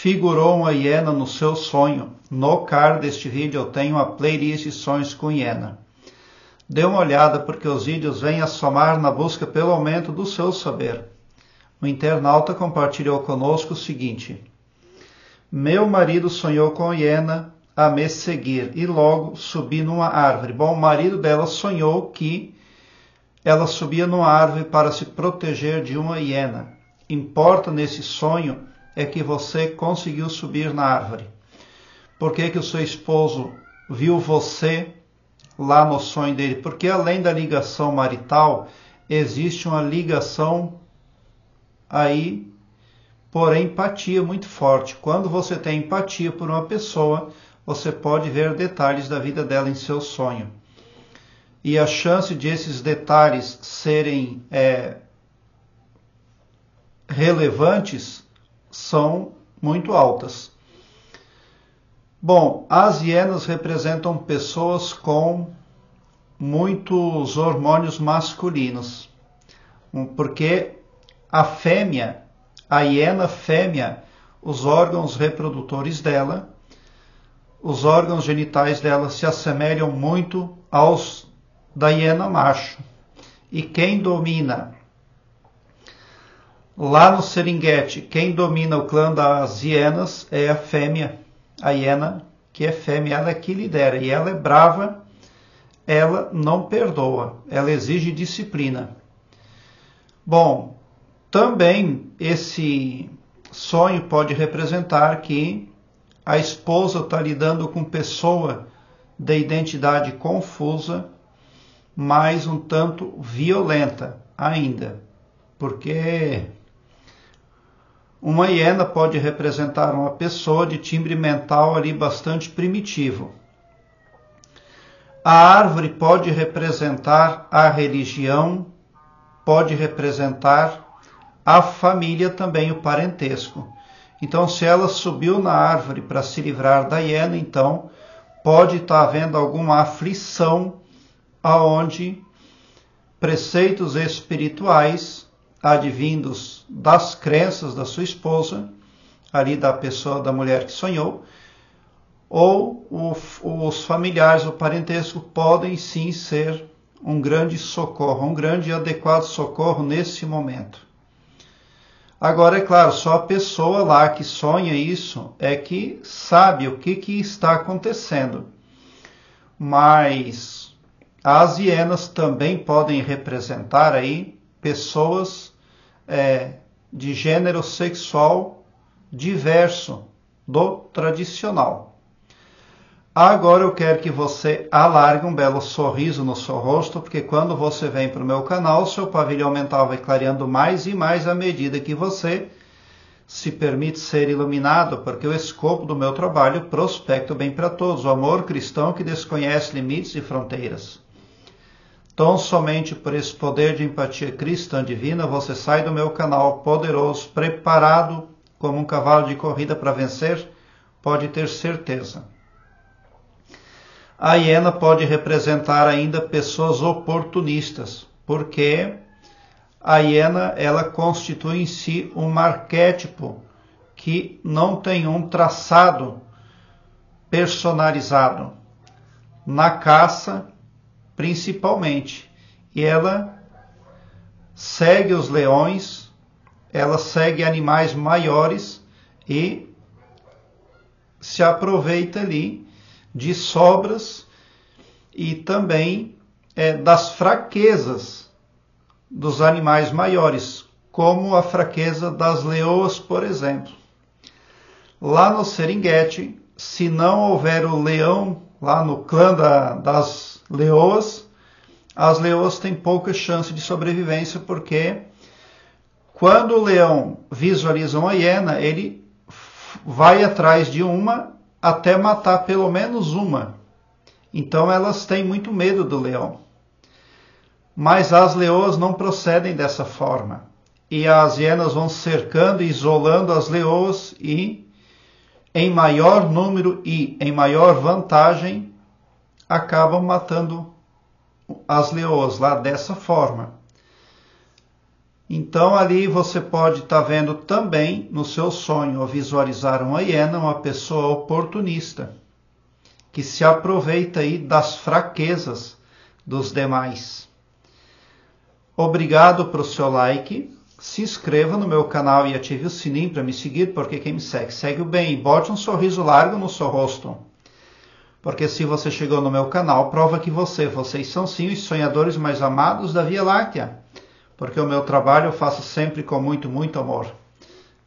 figurou uma hiena no seu sonho. No card deste vídeo eu tenho a playlist de sonhos com hiena. Dê uma olhada porque os vídeos vêm a somar na busca pelo aumento do seu saber. O internauta compartilhou conosco o seguinte: meu marido sonhou com a hiena a me seguir e logo subi numa árvore. Bom, o marido dela sonhou que ela subia numa árvore para se proteger de uma hiena. Importa nesse sonho é que você conseguiu subir na árvore. Por que que o seu esposo viu você lá no sonho dele? Porque além da ligação marital, existe uma ligação aí por empatia muito forte. Quando você tem empatia por uma pessoa, você pode ver detalhes da vida dela em seu sonho. E a chance de esses detalhes serem relevantes são muito altas. Bom, as hienas representam pessoas com muitos hormônios masculinos, porque a fêmea, a hiena fêmea, os órgãos reprodutores dela, os órgãos genitais dela se assemelham muito aos da hiena macho. E quem domina lá no Serengeti, quem domina o clã das hienas é a fêmea, a hiena que é fêmea, ela é que lidera, e ela é brava, ela não perdoa, ela exige disciplina. Bom, também esse sonho pode representar que a esposa está lidando com pessoa de identidade confusa, mas um tanto violenta ainda, porque uma hiena pode representar uma pessoa de timbre mental ali bastante primitivo. A árvore pode representar a religião, pode representar a família também, o parentesco. Então, se ela subiu na árvore para se livrar da hiena, então pode estar havendo alguma aflição aonde preceitos espirituais advindos das crenças da sua esposa, ali da pessoa, da mulher que sonhou, ou os familiares, o parentesco, podem sim ser um grande socorro, um grande e adequado socorro nesse momento. Agora, é claro, só a pessoa lá que sonha isso é que sabe o que está acontecendo. Mas as hienas também podem representar aí pessoas de gênero sexual diverso do tradicional. Agora eu quero que você alargue um belo sorriso no seu rosto, porque quando você vem para o meu canal, seu pavilhão mental vai clareando mais e mais à medida que você se permite ser iluminado, porque o escopo do meu trabalho prospecta o bem para todos, o amor cristão que desconhece limites e fronteiras. Tão somente por esse poder de empatia cristã divina, você sai do meu canal poderoso, preparado como um cavalo de corrida para vencer, pode ter certeza. A hiena pode representar ainda pessoas oportunistas, porque a hiena ela constitui em si um arquétipo que não tem um traçado personalizado. Na caça, principalmente, e ela segue os leões, ela segue animais maiores e se aproveita ali de sobras e também das fraquezas dos animais maiores, como a fraqueza das leoas, por exemplo. Lá no Serengeti, se não houver o leão lá no clã das leoas, as leoas têm pouca chance de sobrevivência, porque quando o leão visualiza uma hiena, ele vai atrás de uma até matar pelo menos uma. Então elas têm muito medo do leão. Mas as leoas não procedem dessa forma. E as hienas vão cercando e isolando as leoas e, em maior número e em maior vantagem, acabam matando as leoas lá dessa forma. Então ali você pode estar vendo também no seu sonho ou visualizar uma hiena, uma pessoa oportunista, que se aproveita aí das fraquezas dos demais. Obrigado pelo seu like, se inscreva no meu canal e ative o sininho para me seguir, porque quem me segue, segue o bem e bote um sorriso largo no seu rosto. Porque se você chegou no meu canal, prova que vocês são sim os sonhadores mais amados da Via Láctea. Porque o meu trabalho eu faço sempre com muito, muito amor.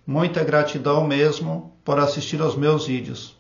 Muita gratidão mesmo por assistir aos meus vídeos.